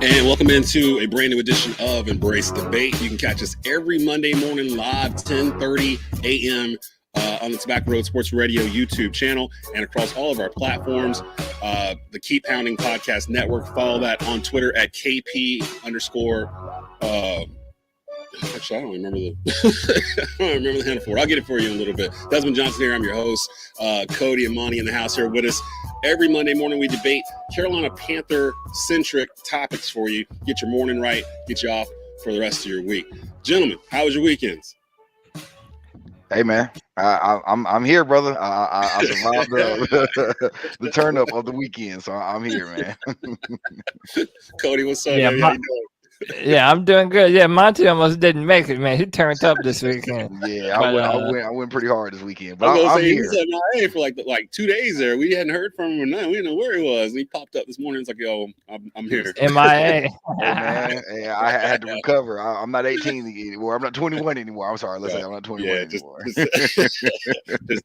And welcome into a brand new edition of Embrace Debate. You can catch us every Monday morning live, 10:30 a.m. On the Tobacco Road Sports Radio YouTube channel and across all of our platforms. The Keep Pounding Podcast Network. Follow that on Twitter at KP_. Actually, I don't remember the handle for it. I'll get it for you in a little bit. Desmond Johnson here. I'm your host. Cody and Monti in the house here with us. Every Monday morning we debate Carolina Panther-centric topics for you. Get your morning right. Get you off for the rest of your week. Gentlemen, how was your weekends? Hey man, I'm here, brother. I survived the turn up of the weekend, so I'm here, man. Cody, what's up? Yeah, man? How you doing? Yeah, I'm doing good. Yeah, Monti almost didn't make it, man. He turned up this weekend. Yeah, I went pretty hard this weekend, but I'm here. He here. was at MIA for like 2 days there. We hadn't heard from him or nothing. We didn't know where he was. And he popped up this morning. It's like, yo, I'm here. MIA. Hey, man, I had to recover. I'm not 18 anymore. I'm not 21 anymore. I'm sorry. Let's say I'm not 21 anymore. Just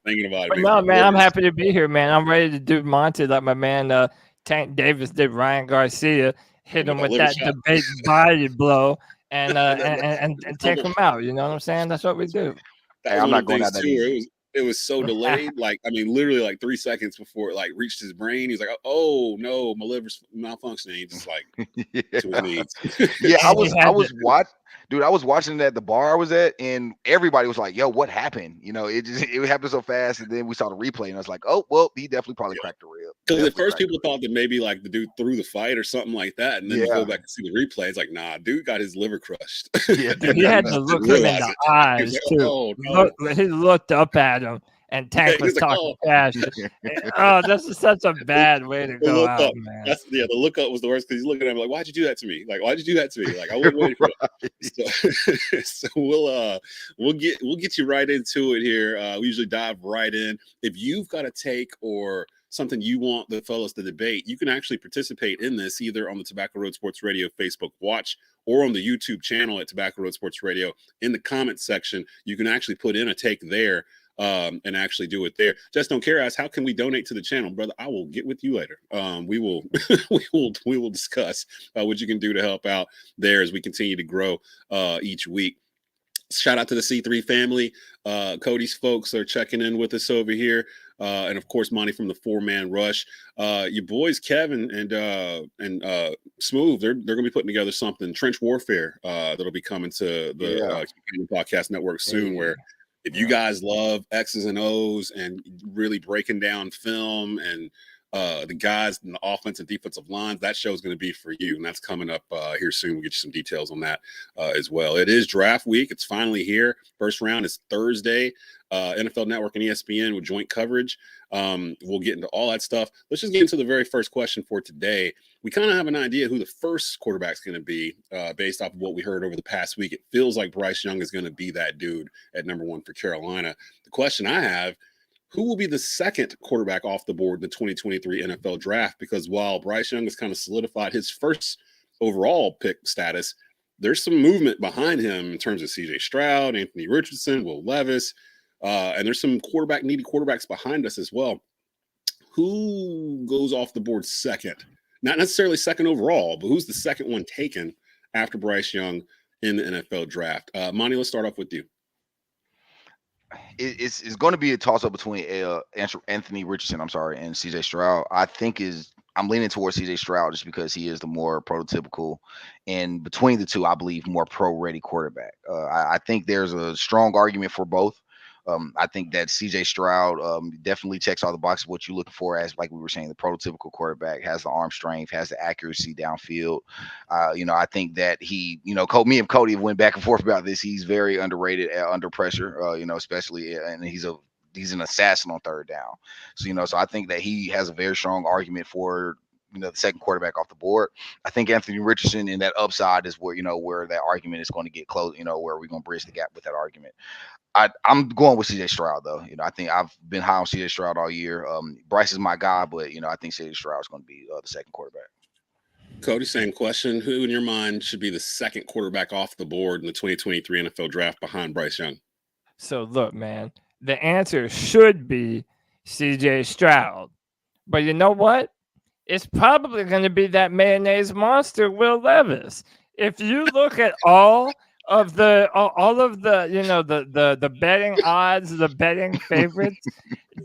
thinking about it. But no, man, I'm happy to be here, man. I'm ready to do Monti like my man Tank Davis did Ryan Garcia. Hit him with that debate body blow and take him out. You know what I'm saying? That's what we do. Hey, I'm not going out that easy. It was so delayed. Literally like 3 seconds before it reached his brain. He's like, oh no, my liver's malfunctioning. He's just like to his knees. Yeah, I was watching it at the bar I was at, and everybody was like, yo, what happened? You know, it happened so fast, and then we saw the replay, and I was like, oh, well, he definitely probably cracked a rib. Because at first people thought that maybe the dude threw the fight or something like that, and then you go back and see the replay. It's like, nah, dude got his liver crushed. Yeah, he had to look him in the eyes too. Oh, no. He looked up at him, and Tank was talking cash. Oh, that's such a bad way to go out, man. The look up was the worst because he's looking at him like, why'd you do that to me? Like, why'd you do that to me? Like, I wasn't waiting for it. So we'll get you right into it here. We usually dive right in. If you've got a take or something you want the fellas to debate, you can actually participate in this either on the Tobacco Road Sports Radio Facebook watch or on the YouTube channel at Tobacco Road Sports Radio. In the comments section, you can actually put in a take there and actually do it there. Just don't care. Ask, how can we donate to the channel, brother? I will get with you later. We will discuss what you can do to help out there as we continue to grow each week. Shout out to the C3 family. Cody's folks are checking in with us over here. And of course, Monti from the 4-Man Rush. Your boys, Kevin and Smooth, they're going to be putting together something, Trench Warfare, that'll be coming to the podcast network soon, where if you guys love X's and O's and really breaking down film and the guys in the offense and defensive lines, that show is going to be for you. And that's coming up here soon. We'll get you some details on that as well. It is draft week. It's finally here. First round is Thursday. NFL Network and ESPN with joint coverage. We'll get into all that stuff. Let's just get into the very first question for today. We kind of have an idea who the first quarterback's going to be based off of what we heard over the past week. It feels like Bryce Young is going to be that dude at number 1 for Carolina. The question I have, who will be the second quarterback off the board in the 2023 NFL draft? Because while Bryce Young has kind of solidified his first overall pick status, there's some movement behind him in terms of CJ Stroud, Anthony Richardson, Will Levis, and there's some needy quarterbacks behind us as well. Who goes off the board second? Not necessarily second overall, but who's the second one taken after Bryce Young in the NFL draft? Monti, let's start off with you. It's going to be a toss-up between Anthony Richardson, and CJ Stroud. I'm leaning towards CJ Stroud just because he is the more prototypical, and between the two, I believe more pro-ready quarterback. I think there's a strong argument for both. I think that CJ Stroud definitely checks all the boxes what you're looking for, as like we were saying, the prototypical quarterback, has the arm strength, has the accuracy downfield. I think that he, me and Cody went back and forth about this. He's very underrated under pressure, especially, and he's an assassin on third down. So I think that he has a very strong argument for the second quarterback off the board. I think Anthony Richardson in that upside is where where that argument is going to get close. Where we're going to bridge the gap with that argument. I'm going with CJ Stroud, though. I think I've been high on CJ Stroud all year. Bryce is my guy, but I think CJ Stroud is going to be the second quarterback. Cody, same question. Who in your mind should be the second quarterback off the board in the 2023 NFL draft behind Bryce Young? So look, man, the answer should be CJ Stroud. But you know what? it's probably going to be that mayonnaise monster, Will Levis. If you look at all of the the betting odds, the betting favorites,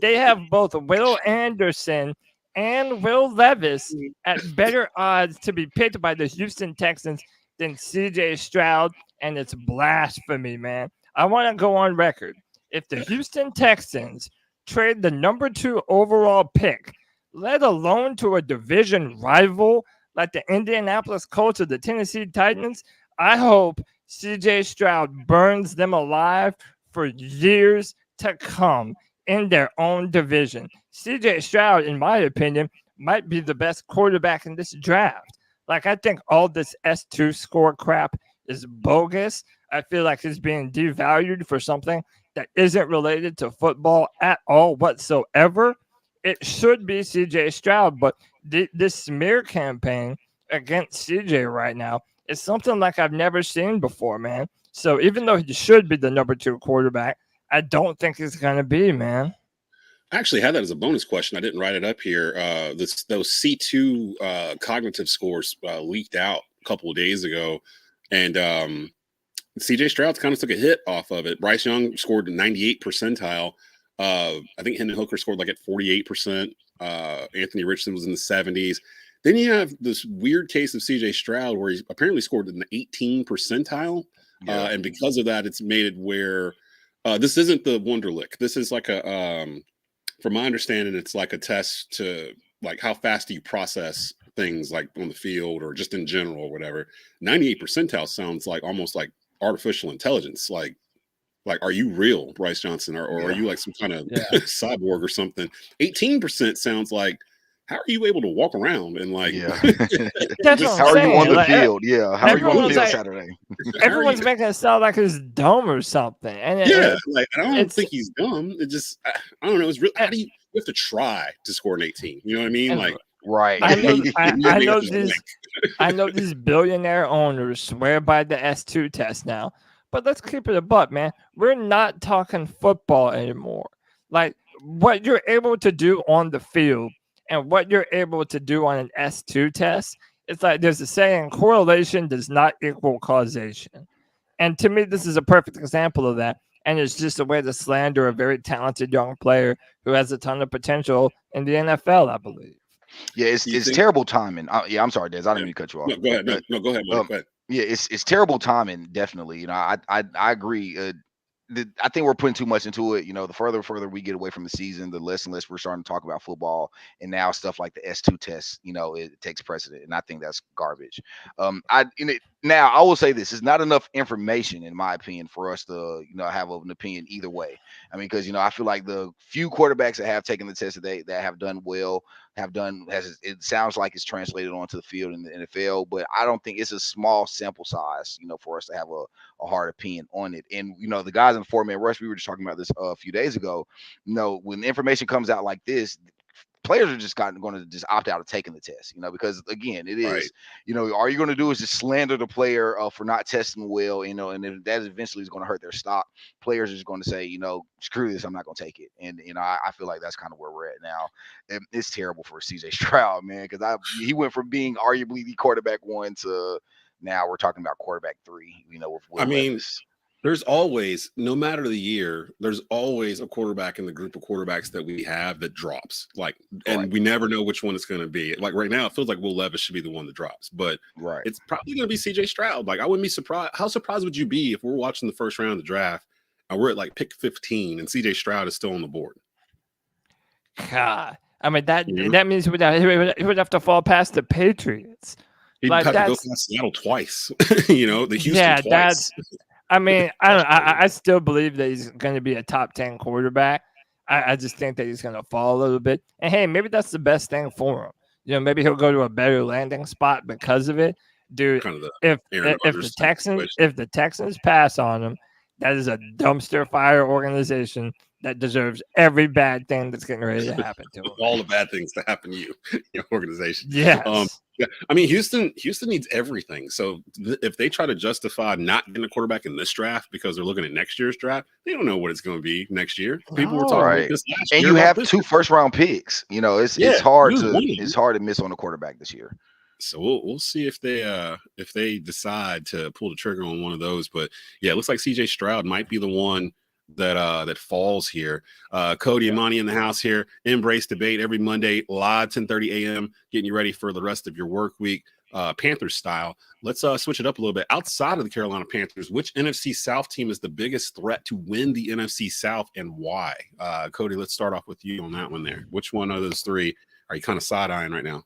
they have both Will Anderson and Will Levis at better odds to be picked by the Houston Texans than CJ Stroud, and it's blasphemy, man. I want to go on record. If the Houston Texans trade the number 2 overall pick, let alone to a division rival like the Indianapolis Colts or the Tennessee Titans, I hope CJ Stroud burns them alive for years to come in their own division. CJ Stroud, in my opinion, might be the best quarterback in this draft. Like, I think all this S2 score crap is bogus. I feel like it's being devalued for something that isn't related to football at all whatsoever. It should be CJ Stroud, but this smear campaign against CJ right now is something like I've never seen before, man. So even though he should be the number 2 quarterback, I don't think he's going to be, man. I actually had that as a bonus question. I didn't write it up here. Those C2 cognitive scores leaked out a couple of days ago, and CJ Stroud kind of took a hit off of it. Bryce Young scored 98 percentile. I think Hendon Hooker scored like at 48%. Anthony Richardson was in the 70s. Then you have this weird case of CJ Stroud where he apparently scored in the 18 percentile. Yeah. And because of that, it's made it where this isn't the Wonderlic. This is like a, from my understanding, it's like a test to like how fast do you process things like on the field or just in general or whatever. 98 percentile sounds like almost like artificial intelligence. Like, are you real, Bryce Johnson, or are you like some kind of cyborg or something? 18% sounds like, how are you able to walk around and like? That's how are you on the field? Yeah, how are you on the field Saturday? Everyone's making it sound like he's dumb or something. And like I don't think he's dumb. It just I don't know. It's real. How do you have to try to score an 18? You know what I mean? Like, right. I know these billionaire owners swear by the S2 test now. But let's keep it a buck, man. We're not talking football anymore. Like, what you're able to do on the field and what you're able to do on an S2 test, it's like there's a saying, correlation does not equal causation. And to me, this is a perfect example of that. And it's just a way to slander a very talented young player who has a ton of potential in the NFL, I believe. Yeah, it's terrible timing. I'm sorry, Des. I didn't mean to cut you off. No, go ahead. No, go ahead, Mike. Go ahead. Yeah, it's terrible timing, definitely. You know, I agree. I think we're putting too much into it. You know, the further we get away from the season, the less and less we're starting to talk about football. And now stuff like the S2 test, you know, it takes precedent, and I think that's garbage. Now I will say this: it's not enough information, in my opinion, for us to have an opinion either way. I mean, because I feel like the few quarterbacks that have taken the test today that have done well it sounds like it's translated onto the field in the NFL, but I don't think it's a small sample size, for us to have a hard opinion on it. And the guys in the 4-man rush, we were just talking about this a few days ago. When information comes out like this, players are just going to just opt out of taking the test, because again, it is, right. All you're going to do is just slander the player for not testing well, and then that eventually is going to hurt their stock. Players are just going to say, screw this, I'm not going to take it. And, I feel like that's kind of where we're at now. And it's terrible for CJ Stroud, man, because he went from being arguably the quarterback 1 to now we're talking about quarterback 3, with Will Levis. There's always, no matter the year, there's always a quarterback in the group of quarterbacks that we have that drops. And we never know which one it's going to be. Like right now, it feels like Will Levis should be the one that drops, but it's probably going to be CJ Stroud. Like I wouldn't be surprised. How surprised would you be if we're watching the first round of the draft and we're at like pick 15 and CJ Stroud is still on the board? God, I mean that means he would have to fall past the Patriots. He'd have to go past Seattle twice. The Houston twice. I mean, I don't know. I still believe that he's going to be a top 10 quarterback. I just think that he's going to fall a little bit. And hey, maybe that's the best thing for him. Maybe he'll go to a better landing spot because of it. Dude, if the Texans pass on him, That is a dumpster fire organization that deserves every bad thing that's getting ready to happen to them. All the bad things that happen to you, your organization. Yes. Yeah, I mean, Houston needs everything. So if they try to justify not getting a quarterback in this draft because they're looking at next year's draft, they don't know what it's going to be next year. People were talking about this last and year. You have 2 first-round picks. It's hard to miss on a quarterback this year. So we'll see if they decide to pull the trigger on one of those. But yeah, it looks like CJ Stroud might be the one that falls here. Cody and Monti in the house here. Embrace Debate every Monday live 10:30 a.m. Getting you ready for the rest of your work week, Panthers style. Let's switch it up a little bit. Outside of the Carolina Panthers, which NFC South team is the biggest threat to win the NFC South and why? Cody, let's start off with you on that one there. Which one of those three are you kind of side-eyeing right now?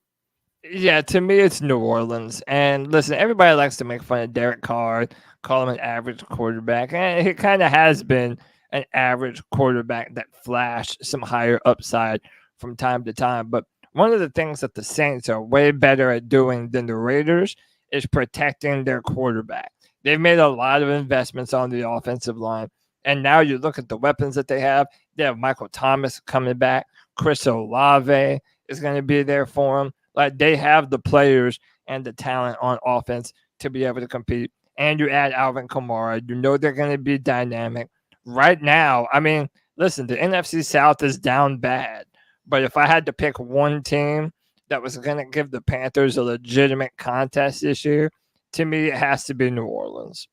Yeah, to me, it's New Orleans. And listen, everybody likes to make fun of Derek Carr, call him an average quarterback. And it kind of has been an average quarterback that flashed some higher upside from time to time. But one of the things that the Saints are way better at doing than the Raiders is protecting their quarterback. They've made a lot of investments on the offensive line. And now you look at the weapons that they have. They have Michael Thomas coming back. Chris Olave is going to be there for him. Like, they have the players and the talent on offense to be able to compete. And you add Alvin Kamara. You know they're going to be dynamic. Right now, I mean, listen, the NFC South is down bad. But if I had to pick one team that was going to give the Panthers a legitimate contest this year, to me, it has to be New Orleans.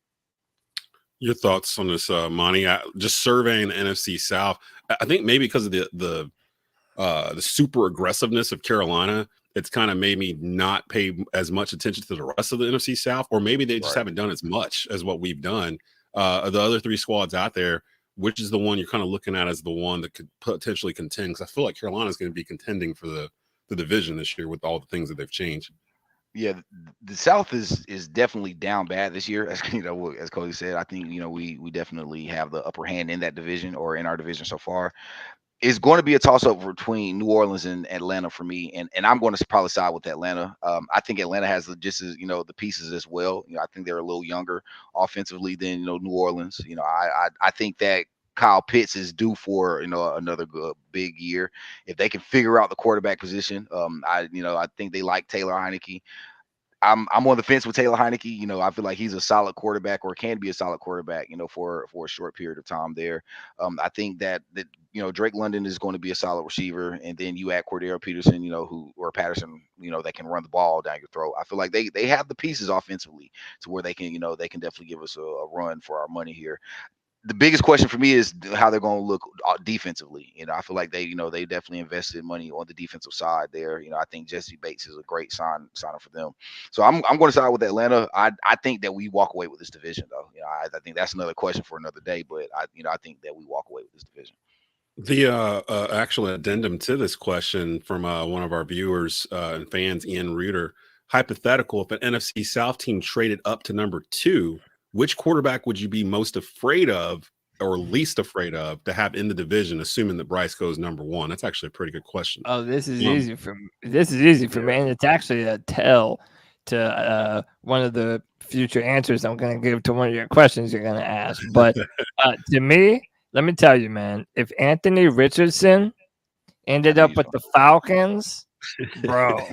Your thoughts on this, Monti? Just surveying the NFC South, I think maybe because of the super aggressiveness of Carolina, it's kind of made me not pay as much attention to the rest of the NFC South, or maybe they just haven't done as much as what we've done. The other 3 squads out there, which is the one you're kind of looking at as the one that could potentially contend? Because I feel like Carolina is going to be contending for the division this year with all the things that they've changed. Yeah, the South is definitely down bad this year. As as Cody said, I think we definitely have the upper hand in that division, or in our division so far. It's going to be a toss-up between New Orleans and Atlanta for me, and I'm going to probably side with Atlanta. I think Atlanta has just as the pieces as well. I think they're a little younger offensively than New Orleans. I think that Kyle Pitts is due for another good big year if they can figure out the quarterback position. I think they like Taylor Heineke. I'm on the fence with Taylor Heineke. I feel like he's a solid quarterback, or can be a solid quarterback, for a short period of time there. I think that Drake London is going to be a solid receiver, and then you add Cordero Peterson, or Patterson, that can run the ball down your throat. I feel like they have the pieces offensively to where they can definitely give us a run for our money here. The biggest question for me is how they're going to look defensively. I feel like they definitely invested money on the defensive side there. I think Jesse Bates is a great signer for them. So I'm going to side with Atlanta. I think that we walk away with this division, though. I think that's another question for another day. But I think that we walk away with this division. The actual addendum to this question from one of our viewers and fans, Ian Reuter, hypothetical: if an NFC South team traded up to number 2, which quarterback would you be most afraid of or least afraid of to have in the division, assuming that Bryce goes number 1? That's actually a pretty good question. Oh, this is easy for me. This is easy for me, and it's actually a tell to one of the future answers I'm going to give to one of your questions you're going to ask. But to me, let me tell you, man, if Anthony Richardson ended up with the Falcons, bro,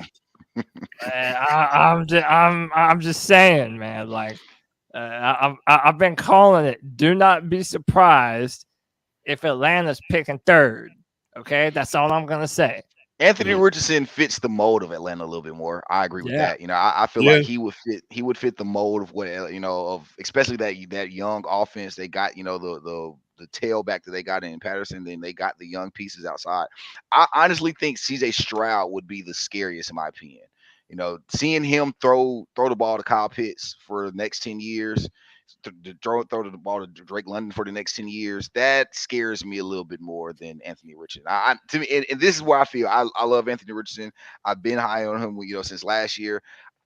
I'm just saying, man, like. I've been calling it. Do not be surprised if Atlanta's picking 3rd. Okay, that's all I'm gonna say. Anthony Richardson fits the mold of Atlanta a little bit more. I agree with that. I feel like he would fit the mold of what of especially that young offense. They got the tailback that they got in Patterson. Then they got the young pieces outside. I honestly think CJ Stroud would be the scariest in my opinion. Seeing him throw the ball to Kyle Pitts for the next 10 years, throw the ball to Drake London for the next 10 years, that scares me a little bit more than Anthony Richardson. To me, and this is where I feel I love Anthony Richardson. I've been high on him, since last year.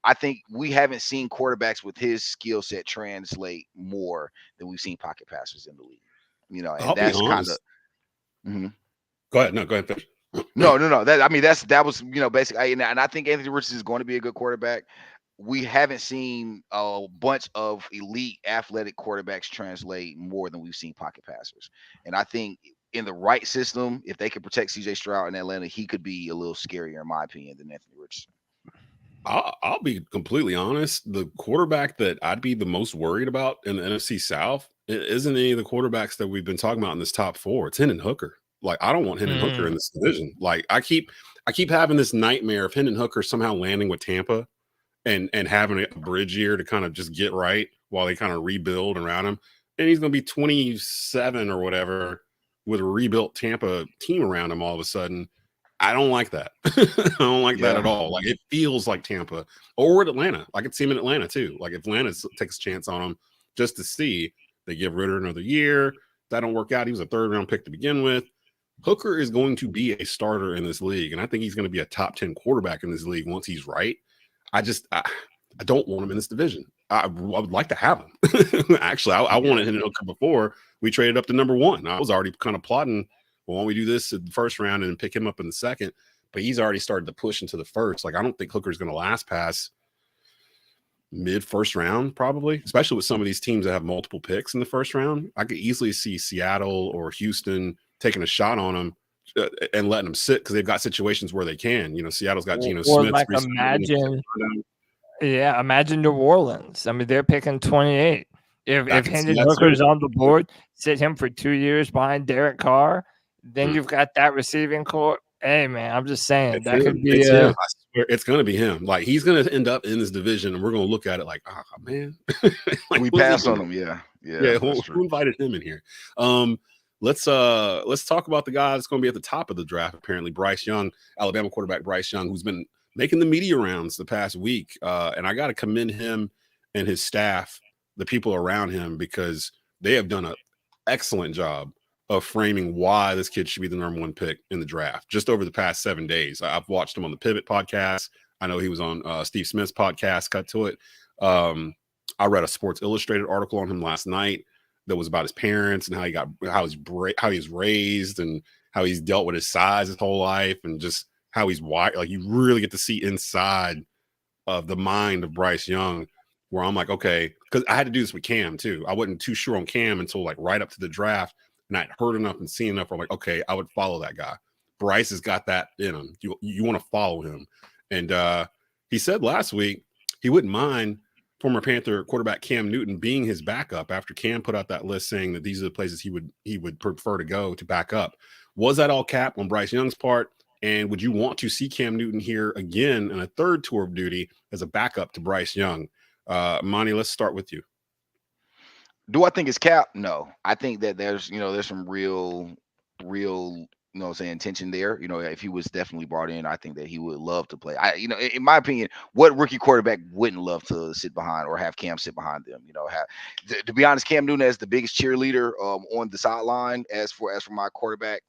I think we haven't seen quarterbacks with his skill set translate more than we've seen pocket passers in the league. And that's kind of. Mm-hmm. Go ahead. No, go ahead. No. That was basically, and I think Anthony Richardson is going to be a good quarterback. we haven't seen a bunch of elite athletic quarterbacks translate more than we've seen pocket passers. And I think in the right system, if they could protect CJ Stroud in Atlanta, he could be a little scarier, in my opinion, than Anthony Richardson. I'll be completely honest. The quarterback that I'd be the most worried about in the NFC South isn't any of the quarterbacks that we've been talking about in this top four. It's Hendon Hooker. Like, I don't want Hendon Hooker in this division. Like, I keep having this nightmare of Hendon Hooker somehow landing with Tampa and having a bridge year to kind of just get right while they kind of rebuild around him. And he's going to be 27 or whatever with a rebuilt Tampa team around him all of a sudden. I don't like that. I don't like that at all. Like, it feels like Tampa or Atlanta. I could see him in Atlanta too. Like, if Atlanta takes a chance on him just to see, they give Ritter another year. If that don't work out, he was a 3rd round pick to begin with. Hooker is going to be a starter in this league, and I think he's going to be a top 10 quarterback in this league once he's right. I don't want him in this division. I would like to have him. Actually, I wanted Hendon Hooker before we traded up to number 1. I was already kind of plotting, well, why don't we do this in the first round and pick him up in the second? But he's already started to push into the first. Like, I don't think Hooker's going to last past mid-first round, probably, especially with some of these teams that have multiple picks in the first round. I could easily see Seattle or Houston taking a shot on him and letting them sit because they've got situations where they can. You know, Seattle's got Geno Smith. Like, imagine New Orleans. I mean, they're picking 28. If Hendon Hooker's on the board, sit him for 2 years behind Derek Carr, then you've got that receiving core. Hey, man, I'm just saying that could be him. I swear, it's going to be him. Like, he's going to end up in this division, and we're going to look at it like, oh, man. Like, we pass on him, yeah. Who invited him in here? Let's talk about the guy that's going to be at the top of the draft, apparently. Bryce Young, Alabama quarterback Bryce Young, who's been making the media rounds the past week. And I got to commend him and his staff, the people around him, because they have done an excellent job of framing why this kid should be the number 1 pick in the draft just over the past 7 days. I've watched him on the Pivot podcast. I know he was on Steve Smith's podcast, Cut to It. I read a Sports Illustrated article on him last night that was about his parents and how he's raised and how he's dealt with his size his whole life and just how he's wired. Like, you really get to see inside of the mind of Bryce Young, where I'm like, okay, because I had to do this with Cam too. I wasn't too sure on Cam until like right up to the draft, and I'd heard enough and seen enough. I'm like, okay, I would follow that guy. Bryce has got that in him. You want to follow him, and he said last week he wouldn't mind former Panther quarterback Cam Newton being his backup after Cam put out that list saying that these are the places he would prefer to go to back up. Was that all cap on Bryce Young's part? And would you want to see Cam Newton here again in a 3rd tour of duty as a backup to Bryce Young? Monty, let's start with you. Do I think it's cap? No. I think that there's some real, tension there. If he was definitely brought in, I think that he would love to play. In my opinion, what rookie quarterback wouldn't love to sit behind or have Cam sit behind them? To be honest, Cam Newton as the biggest cheerleader on the sideline as for my quarterback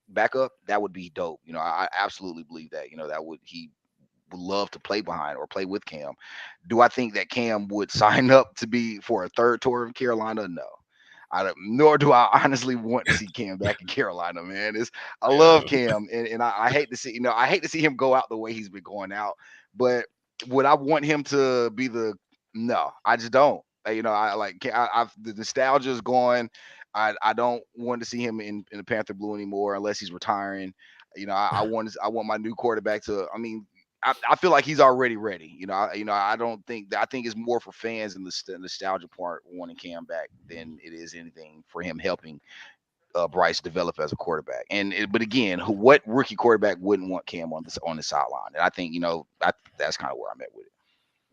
backup, that would be dope. I absolutely believe that. He would love to play behind or play with Cam. Do I think that Cam would sign up to be for a 3rd tour of Carolina? No. Nor do I honestly want to see Cam back in Carolina, man. I love Cam, and I hate to see him go out the way he's been going out. But would I want him to be no, I just don't. The nostalgia is gone. I don't want to see him in the Panther blue anymore unless he's retiring. I want my new quarterback to. I mean, I feel like he's already ready. I don't think that. I think it's more for fans and the nostalgia part wanting Cam back than it is anything for him helping Bryce develop as a quarterback. But again, what rookie quarterback wouldn't want Cam on the sideline? And I think that's kind of where I'm at with it.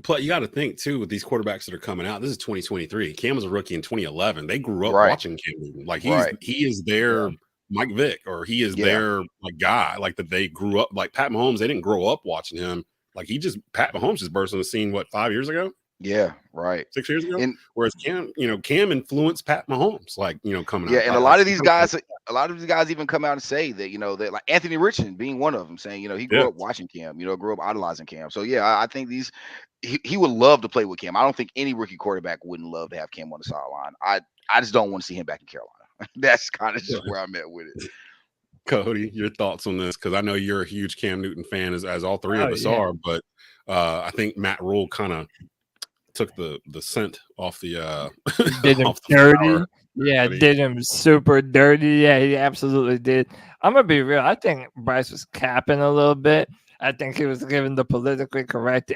But you got to think too with these quarterbacks that are coming out. This is 2023. Cam was a rookie in 2011. They grew up watching Cam Newton. Like he is their Mike Vick, or he is their like guy. Like that they grew up like Pat Mahomes. They didn't grow up watching him. Like Pat Mahomes just burst on the scene 5 years ago. Yeah, right. 6 years ago. Whereas Cam influenced Pat Mahomes, coming out. Yeah, and a lot of these guys even come out and say that, that like Anthony Richardson being one of them, saying, he grew up watching Cam, grew up idolizing Cam. So yeah, I think he would love to play with Cam. I don't think any rookie quarterback wouldn't love to have Cam on the sideline. I just don't want to see him back in Carolina. That's kind of just where I'm at with it. Cody, your thoughts on this? Because I know you're a huge Cam Newton fan, as all three of us are. But I think Matt Rule kind of took the scent off the did him dirty. Yeah, did him super dirty. Yeah, he absolutely did. I'm gonna be real. I think Bryce was capping a little bit. I think he was giving the politically correct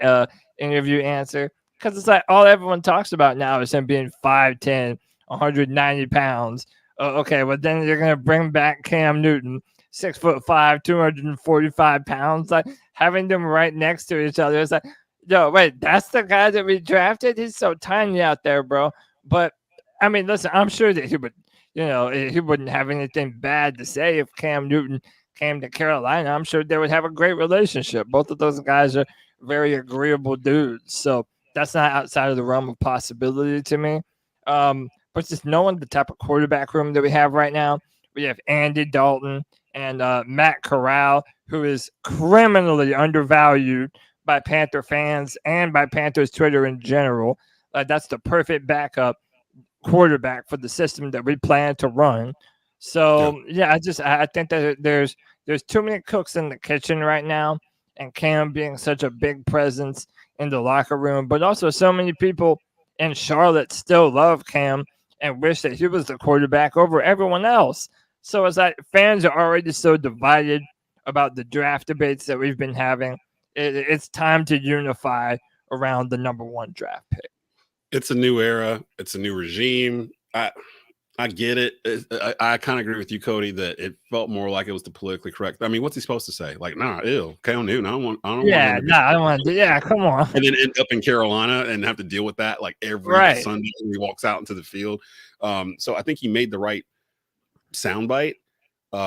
interview answer because it's like all everyone talks about now is him being 5'10", 190 pounds. Okay, well then you're gonna bring back Cam Newton, 6'5", 245 pounds, like having them right next to each other. It's like, yo, wait, that's the guy that we drafted? He's so tiny out there, bro. But, I mean, listen, I'm sure that he would, he wouldn't have anything bad to say if Cam Newton came to Carolina. I'm sure they would have a great relationship. Both of those guys are very agreeable dudes. So that's not outside of the realm of possibility to me. But just knowing the type of quarterback room that we have right now, we have Andy Dalton and Matt Corral, who is criminally undervalued by Panther fans and by Panthers Twitter in general. That's the perfect backup quarterback for the system that we plan to run. So I think that there's too many cooks in the kitchen right now, and Cam being such a big presence in the locker room, but also so many people in Charlotte still love Cam and wish that he was the quarterback over everyone else. So it's like fans are already so divided about the draft debates that we've been having. It's time to unify around the number one draft pick. It's a new era. It's a new regime. I get it. I kind of agree with you, Cody, that it felt more like it was the politically correct. I mean, what's he supposed to say? Like, nah, ew, Cam Newton. I don't want him to. Yeah, come on. And then end up in Carolina and have to deal with that like every Sunday when he walks out into the field. So I think he made the right soundbite.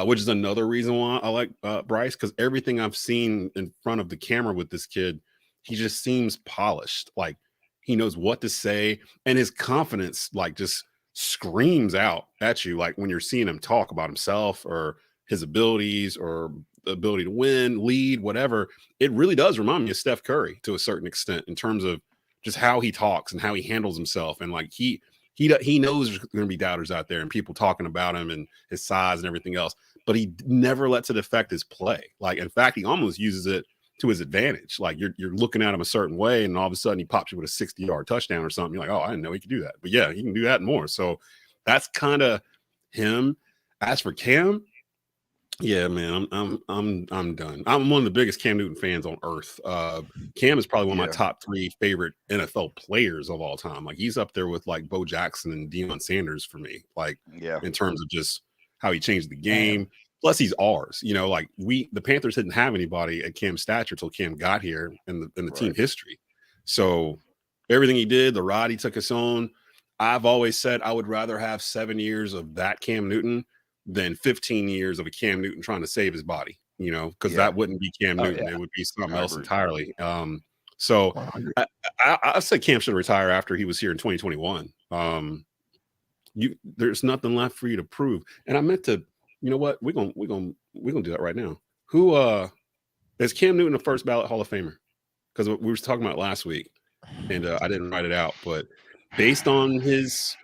Which is another reason why I like Bryce, because everything I've seen in front of the camera with this kid, he just seems polished. Like he knows what to say, and his confidence like just screams out at you. Like when you're seeing him talk about himself or his abilities or the ability to win, lead, whatever. It really does remind me of Steph Curry to a certain extent in terms of just how he talks and how he handles himself, and like he knows there's going to be doubters out there and people talking about him and his size and everything else, but he never lets it affect his play. Like, in fact, he almost uses it to his advantage. Like you're looking at him a certain way and all of a sudden he pops you with a 60-yard touchdown or something. You're like, oh, I didn't know he could do that. But yeah, he can do that and more. So that's kind of him. As for Cam, yeah, man, I'm done. I'm one of the biggest Cam Newton fans on earth. Cam is probably one of my top 3 favorite NFL players of all time. Like he's up there with like Bo Jackson and Deion Sanders for me. Like in terms of just how he changed the game. Plus he's ours. Like the Panthers didn't have anybody at Cam's stature till Cam got here in the team history. So everything he did, the ride he took us on. I've always said I would rather have 7 years of that Cam Newton than 15 years of a Cam Newton trying to save his body, because that wouldn't be Cam Newton. It would be something else entirely. So I said Cam should retire after he was here in 2021. There's nothing left for you to prove. And I meant to, you know what? We're gonna do that right now. Who is Cam Newton a first ballot Hall of Famer? Because we were talking about it last week, and I didn't write it out, but based on his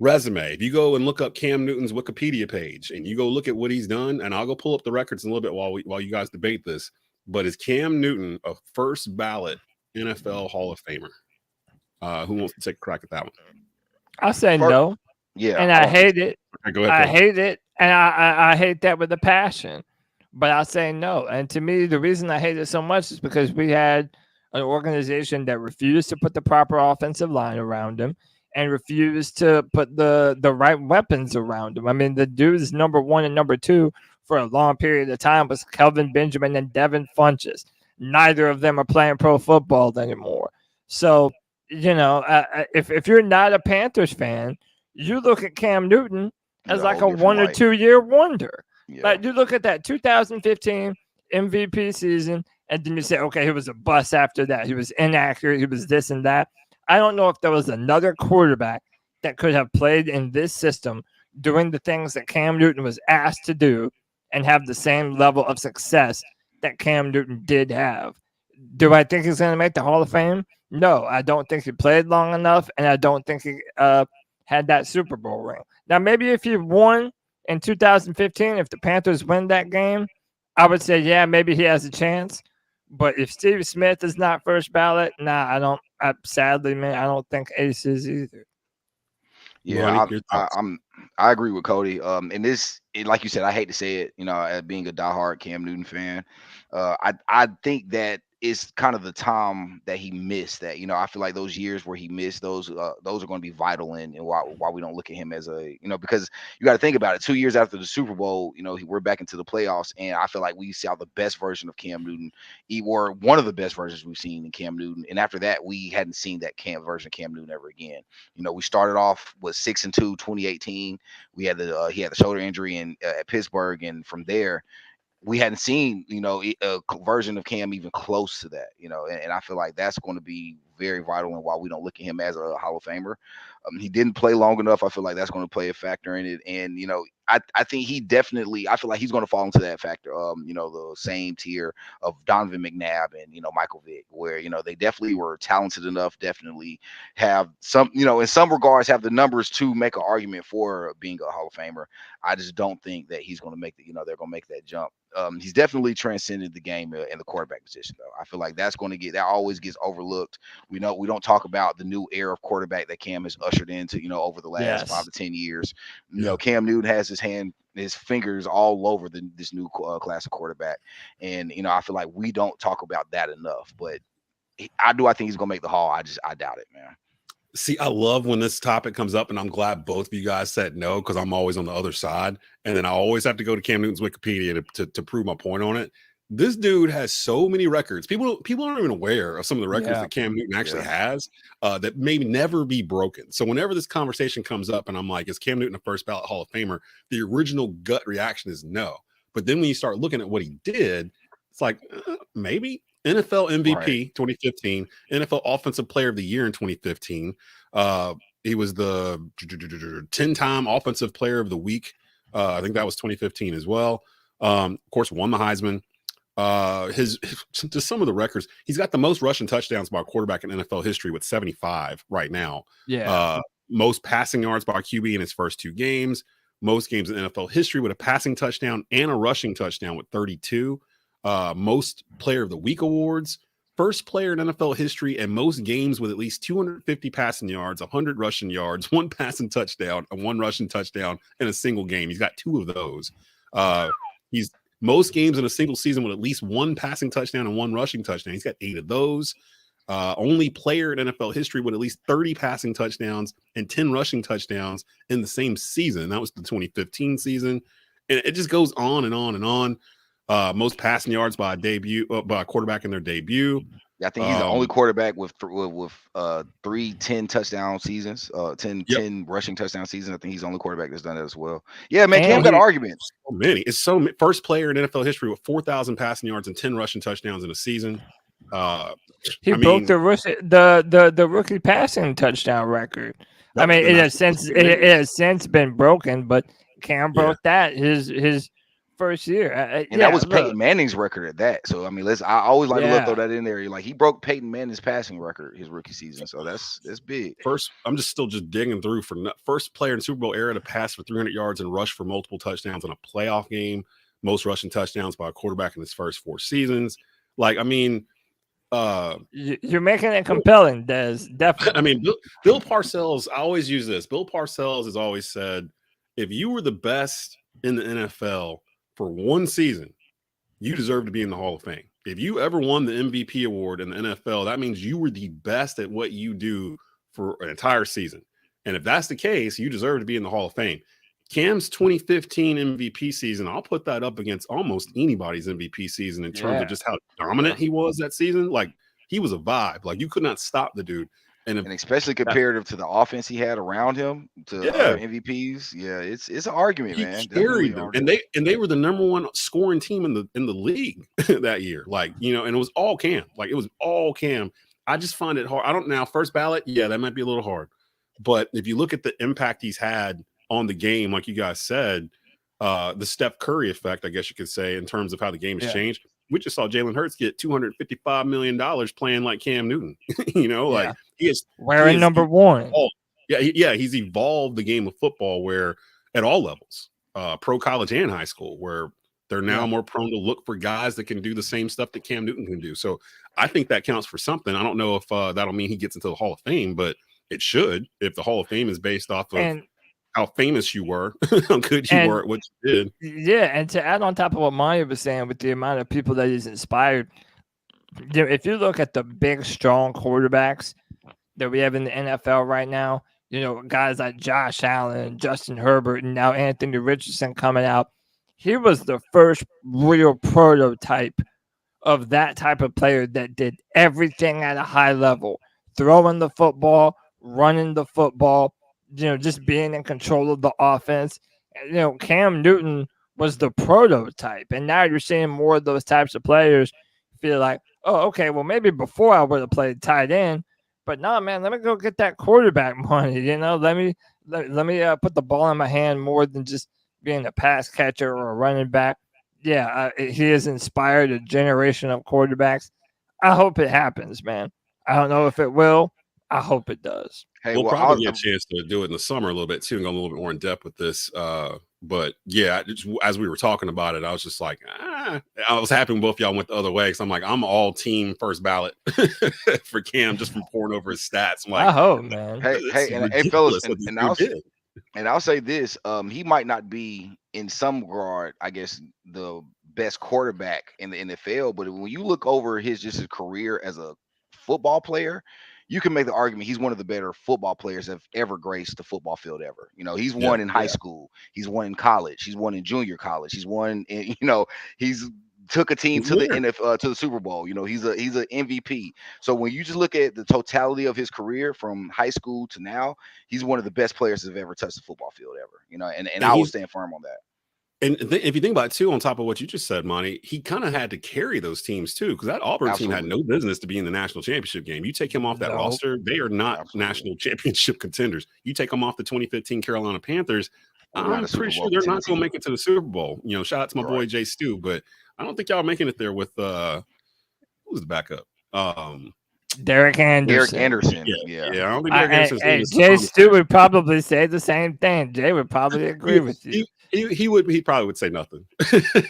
resume, if you go and look up Cam Newton's Wikipedia page and you go look at what he's done, and I'll go pull up the records in a little bit while you guys debate this, but is Cam Newton a first ballot NFL Hall of Famer? Who wants to take a crack at that one? I'll say no. Yeah, and I hate it. Okay, go ahead. I hate it, and I hate that with a passion. But I'll say no. And to me, the reason I hate it so much is because we had an organization that refused to put the proper offensive line around him and refused to put the right weapons around him. I mean, the dude's number 1 and number 2 for a long period of time was Kelvin Benjamin and Devin Funchess. Neither of them are playing pro football anymore. So, if you're not a Panthers fan, you look at Cam Newton as like a 1 or 2 year wonder. Yeah. Like you look at that 2015 MVP season, and then you say, okay, he was a bust after that. He was inaccurate. He was this and that. I don't know if there was another quarterback that could have played in this system doing the things that Cam Newton was asked to do and have the same level of success that Cam Newton did have. Do I think he's going to make the Hall of Fame? No, I don't think he played long enough, and I don't think he had that Super Bowl ring. Now, maybe if he won in 2015, if the Panthers win that game, I would say, yeah, maybe he has a chance. But if Steve Smith is not first ballot, nah, I don't. Sadly, man, I don't think Ace is either. Yeah, I agree with Cody. And like you said, I hate to say it, as being a diehard Cam Newton fan, I think that it's kind of the time that he missed that. I feel like those years where he missed those are going to be vital in why we don't look at him as because you got to think about it. 2 years after the Super Bowl, we're back into the playoffs, and I feel like we saw the best version of Cam Newton, or one of the best versions we've seen in Cam Newton. And after that, we hadn't seen that version of Cam Newton ever again. We started off with 6-2, 2018. We had he had the shoulder injury at Pittsburgh, and from there, we hadn't seen, a version of Cam even close to that, and I feel like that's going to be very vital in why we don't look at him as a Hall of Famer. He didn't play long enough. I feel like that's going to play a factor in it. And, I think I feel like he's going to fall into that factor. The same tier of Donovan McNabb and, Michael Vick, where, they definitely were talented enough, definitely have some, in some regards have the numbers to make an argument for being a Hall of Famer. I just don't think that he's going to make they're going to make that jump. He's definitely transcended the game in the quarterback position, though. I feel like that always gets overlooked. We don't talk about the new era of quarterback that Cam has ushered into, over the last 5 to 10 years. Cam Newton has his fingers all over this new class of quarterback. And, I feel like we don't talk about that enough, but I think he's going to make the Hall. I doubt it, man. See, I love when this topic comes up, and I'm glad both of you guys said no, because I'm always on the other side. And then I always have to go to Cam Newton's Wikipedia to prove my point on it. This dude has so many records. People aren't even aware of some of the records that Cam Newton actually has that may never be broken. So whenever this conversation comes up and I'm like, is Cam Newton a first ballot Hall of Famer? The original gut reaction is no. But then when you start looking at what he did, it's like, maybe. NFL MVP 2015, NFL Offensive Player of the Year in 2015. He was the 10-time Offensive Player of the Week. I think that was 2015 as well. Of course, won the Heisman. Just some of the records. He's got the most rushing touchdowns by a quarterback in NFL history with 75 right now. Most passing yards by a QB in his first 2 games. Most games in NFL history with a passing touchdown and a rushing touchdown with 32. Most Player of the Week awards, first player in NFL history, and most games with at least 250 passing yards, 100 rushing yards, 1 passing touchdown, and 1 rushing touchdown in a single game. He's got 2 of those. He's most games in a single season with at least 1 passing touchdown and 1 rushing touchdown. He's got 8 of those. Only player in NFL history with at least 30 passing touchdowns and 10 rushing touchdowns in the same season. That was the 2015 season. And it just goes on and on and on. Most passing yards by a quarterback in their debut. I think he's the only quarterback with 3 10-touchdown seasons, 10 rushing touchdown seasons. I think he's the only quarterback that's done that as well. Yeah, man, Cam got arguments. So many. It's first player in NFL history with 4,000 passing yards and 10 rushing touchdowns in a season. He broke the rookie passing touchdown record. It has since been broken, but Cam broke that his first year, and that was Peyton Manning's record at that. So I always like to throw that in there. He broke Peyton Manning's passing record his rookie season, so that's big. First, I'm just digging through for first player in Super Bowl era to pass for 300 yards and rush for multiple touchdowns in a playoff game. Most rushing touchdowns by a quarterback in his first 4 seasons. You're making it compelling, Des. Definitely. Bill Parcells. I always use this. Bill Parcells has always said, if you were the best in the NFL for 1 season, you deserve to be in the Hall of Fame. If you ever won the MVP award in the NFL, that means you were the best at what you do for an entire season. And if that's the case, you deserve to be in the Hall of Fame. Cam's 2015 MVP season, I'll put that up against almost anybody's MVP season in terms of just how dominant he was that season. He was a vibe. You could not stop the dude. And especially comparative to the offense he had around him to other MVPs. Yeah, it's an argument, man. Carried them. And they were the number 1 scoring team in the league that year. And it was all Cam. It was all Cam. I just find it hard. First ballot, that might be a little hard. But if you look at the impact he's had on the game, like you guys said, the Steph Curry effect, I guess you could say, in terms of how the game has changed. We just saw Jalen Hurts get $255 million playing like Cam Newton. He is wearing number 1. He's evolved the game of football where at all levels, pro, college, and high school, where They're now more prone to look for guys that can do the same stuff that Cam Newton can do. So I think that counts for something. I don't know if that'll mean he gets into the Hall of Fame, but it should, if the Hall of Fame is based off of how famous you were, how good you were at what you did. Yeah, and to add on top of what Monti was saying with the amount of people that he's inspired, if you look at the big, strong quarterbacks that we have in the NFL right now, guys like Josh Allen, Justin Herbert, and now Anthony Richardson coming out, he was the first real prototype of that type of player that did everything at a high level, throwing the football, running the football, just being in control of the offense. Cam Newton was the prototype, and now you're seeing more of those types of players feel like, oh, okay, well, maybe before I would have played tight end, but no, man, let me go get that quarterback money. Let me put the ball in my hand more than just being a pass catcher or a running back. Yeah, he has inspired a generation of quarterbacks. I hope it happens, man. I don't know if it will. I hope it does. Hey, we'll probably get a chance to do it in the summer a little bit too, and go a little bit more in depth with this. But yeah, as we were talking about it, I was just like, I was happy when both y'all went the other way, because I'm like, I'm all team first ballot for Cam just from pouring over his stats. I'm like, I hope, man. Hey, fellas, and I'll say this: he might not be in some regard, I guess, the best quarterback in the NFL, but when you look over his career as a football player, you can make the argument he's one of the better football players that have ever graced the football field ever. He's won in high school, he's won in college, he's won in junior college, he's won in, he's took a team to the NFL to the Super Bowl. He's an MVP. So when you just look at the totality of his career from high school to now, he's one of the best players that have ever touched the football field ever. And I will stand firm on that. And if you think about it too, on top of what you just said, Monty, he kind of had to carry those teams too, because that Auburn team had no business to be in the national championship game. You take him off that roster, they are not national championship contenders. You take them off the 2015 Carolina Panthers, I'm pretty sure they're not going to make it to the Super Bowl. Shout out to my boy Jay Stu, but I don't think y'all are making it there with who's the backup? Derek Anderson. Yeah. I don't think Derek Anderson. Jay Stu would probably say the same thing. Jay would probably agree with you. He probably would say nothing,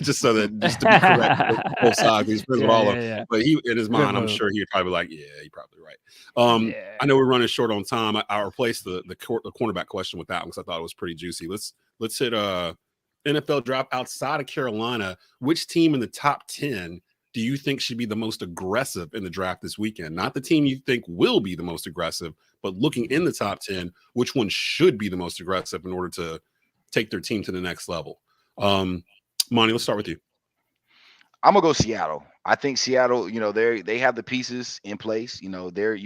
just to be correct with both sides. He's friends with all of them, but he in his mind, I'm sure he'd probably be like, yeah, you're probably right. I know we're running short on time. I replaced the cornerback question with that one because I thought it was pretty juicy. Let's hit NFL draft outside of Carolina. Which team in the top 10 do you think should be the most aggressive in the draft this weekend? Not the team you think will be the most aggressive, but looking in the top 10, which one should be the most aggressive in order to take their team to the next level? Monty, let's start with you. I'm gonna go Seattle. I think Seattle, they have the pieces in place. You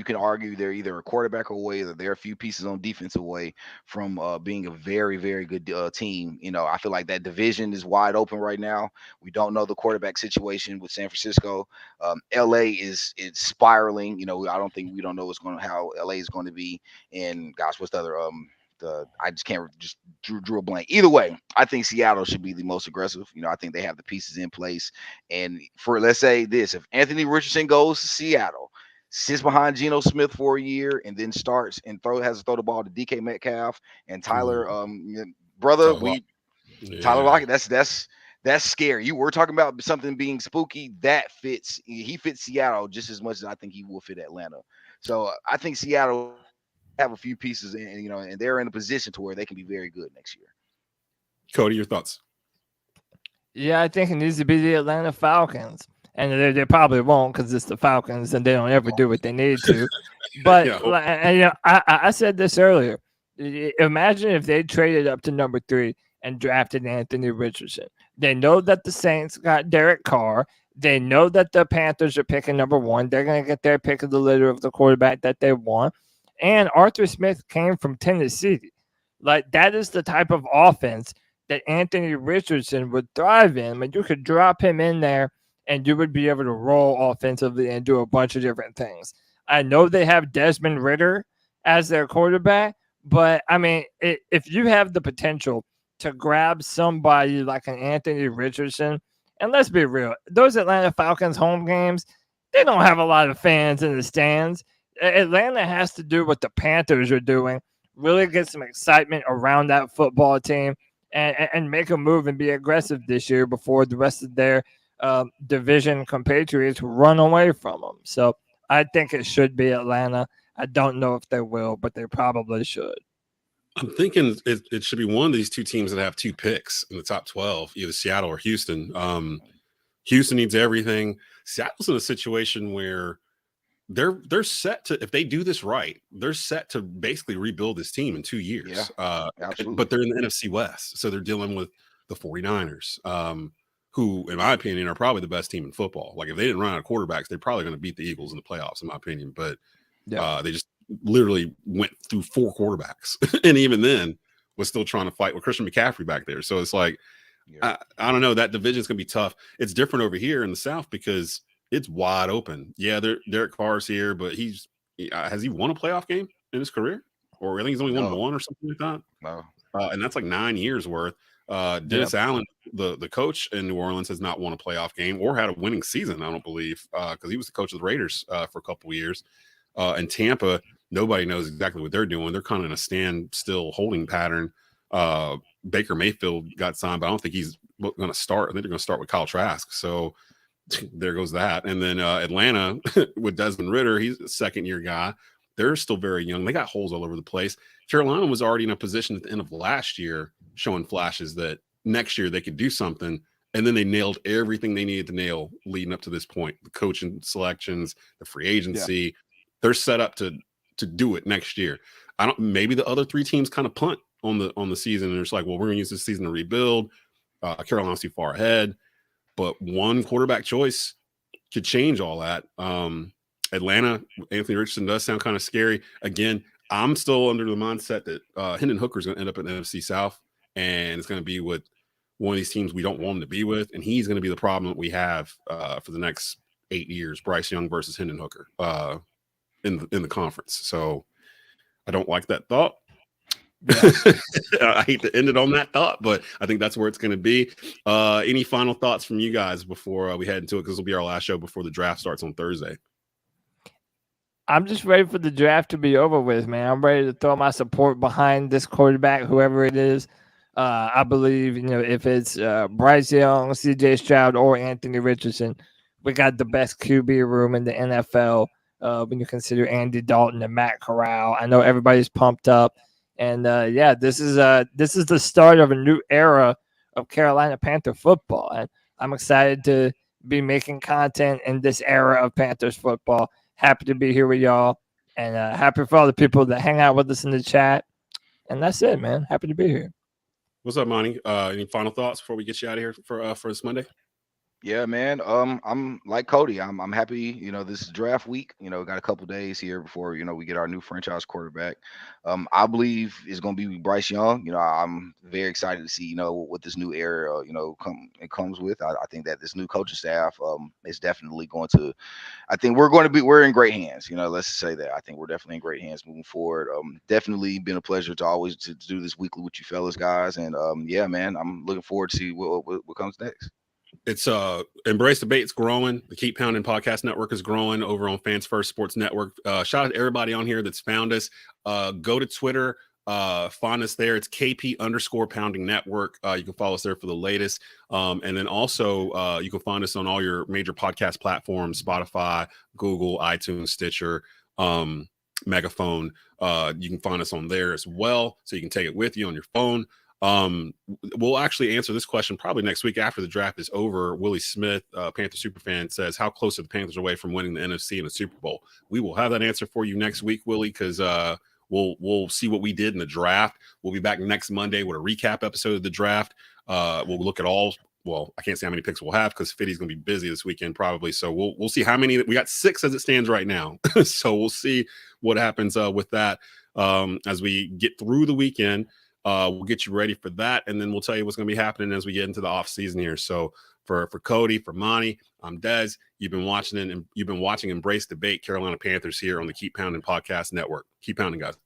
can argue they're either a quarterback away or they're a few pieces on defense away from being a very, very good team. I feel like that division is wide open right now. We don't know the quarterback situation with San Francisco. LA is spiraling. We don't know how LA is going to be. And gosh, what's the other I just can't drew a blank. Either way, I think Seattle should be the most aggressive. I think they have the pieces in place. And let's say this, if Anthony Richardson goes to Seattle, sits behind Geno Smith for a year, and then starts and has to throw the ball to DK Metcalf and Tyler, Tyler Lockett, that's scary. You were talking about something being spooky. That fits. He fits Seattle just as much as I think he will fit Atlanta. So I think Seattle have a few pieces and they're in a position to where they can be very good next year. Cody, your thoughts? Yeah, I think it needs to be the Atlanta Falcons, and they probably won't because it's the Falcons and they don't ever do what they need to. But I said this earlier. Imagine if they traded up to number 3 and drafted Anthony Richardson. They know that the Saints got Derek Carr. They know that the Panthers are picking number 1. They're going to get their pick of the litter of the quarterback that they want. And Arthur Smith came from Tennessee. Like, that is the type of offense that Anthony Richardson would thrive in. I mean, you could drop him in there and you would be able to roll offensively and do a bunch of different things. I know they have Desmond Ridder as their quarterback, but I mean, if you have the potential to grab somebody like an Anthony Richardson, and let's be real, those Atlanta Falcons home games, they don't have a lot of fans in the stands. Atlanta has to do what the Panthers are doing, really get some excitement around that football team. and make a move and be aggressive this year before the rest of their division compatriots run away from them. So I think it should be Atlanta. I don't know if they will, but they probably should. I'm thinking it should be one of these two teams that have 2 picks in the top 12, either Seattle or Houston. Houston needs everything. Seattle's in a situation where they're set to, if they do this right, they're set to basically rebuild this team in 2 years. Absolutely. But they're in the NFC West, so they're dealing with the 49ers, who, in my opinion, are probably the best team in football. Like, if they didn't run out of quarterbacks, they're probably going to beat the Eagles in the playoffs, in my opinion. But they just literally went through 4 quarterbacks, and even then was still trying to fight with Christian McCaffrey back there. So it's like, I don't know, that division is going to be tough. It's different over here in the South because it's wide open. Yeah, Derek Carr's here, but has he won a playoff game in his career? Or I think he's only won 1 or something like that. No. And that's like 9 years worth. Dennis Allen, the coach in New Orleans, has not won a playoff game or had a winning season, I don't believe, because he was the coach of the Raiders for a couple of years. In Tampa, nobody knows exactly what they're doing. They're kind of in a standstill holding pattern. Baker Mayfield got signed, but I don't think he's going to start. I think they're going to start with Kyle Trask. So there goes that. And then Atlanta with Desmond Ridder, he's a second-year guy. They're still very young. They got holes all over the place. Carolina was already in a position at the end of last year showing flashes that next year they could do something. And then they nailed everything they needed to nail leading up to this point. The coaching selections, the free agency. They're set up to do it next year. Maybe the other 3 teams kind of punt on the season, and it's like, well, we're going to use this season to rebuild. Carolina's too far ahead, but one quarterback choice could change all that. Atlanta, Anthony Richardson does sound kind of scary. Again, I'm still under the mindset that Hendon Hooker's going to end up in the NFC South, and it's going to be with one of these teams we don't want him to be with, and he's going to be the problem that we have for the next 8 years. Bryce Young versus Hendon Hooker in the conference. So I don't like that thought. I hate to end it on that thought, but I think that's where it's going to be. Any final thoughts from you guys before we head into it? Because this will be our last show before the draft starts on Thursday. I'm just ready for the draft to be over with, man. I'm ready to throw my support behind this quarterback, whoever it is. I believe, if it's Bryce Young, CJ Stroud, or Anthony Richardson, we got the best QB room in the NFL when you consider Andy Dalton and Matt Corral. I know everybody's pumped up. And, this is the start of a new era of Carolina Panther football. And I'm excited to be making content in this era of Panthers football. Happy to be here with y'all. And happy for all the people that hang out with us in the chat. And that's it, man. Happy to be here. What's up, Monti? Any final thoughts before we get you out of here for this Monday? Yeah, man. I'm like Cody. I'm happy. This is draft week. Got a couple days here before we get our new franchise quarterback. I believe it's going to be Bryce Young. I'm very excited to see what this new era comes with. I think that this new coaching staff is definitely going to. I think we're in great hands. Let's say that. I think we're definitely in great hands moving forward. Definitely been a pleasure to always to do this weekly with you fellas, guys. And yeah, man, I'm looking forward to see what comes next. It's Embrace Debate's growing. The Keep Pounding Podcast Network is growing over on Fans First Sports Network. Shout out to everybody on here that's found us. Go to Twitter, find us there. It's KP_Pounding Network. You can follow us there for the latest. And then also you can find us on all your major podcast platforms: Spotify, Google, iTunes, Stitcher, Megaphone. You can find us on there as well, so you can take it with you on your phone. We'll actually answer this question probably next week after the draft is over. Willie Smith, Panther superfan, says, how close are the Panthers away from winning the NFC and the Super Bowl? We will have that answer for you next week, Willie, because we'll see what we did in the draft. We'll be back next Monday with a recap episode of the draft. We'll look at I can't say how many picks we'll have because Fetti's going to be busy this weekend probably. So we'll see how many. We got 6 as it stands right now. So we'll see what happens with that as we get through the weekend. We'll get you ready for that, and then we'll tell you what's going to be happening as we get into the off season here. So for Cody, for Monti, I'm Des. You've been watching Embrace Debate Carolina Panthers here on the Keep Pounding Podcast Network. Keep pounding, guys.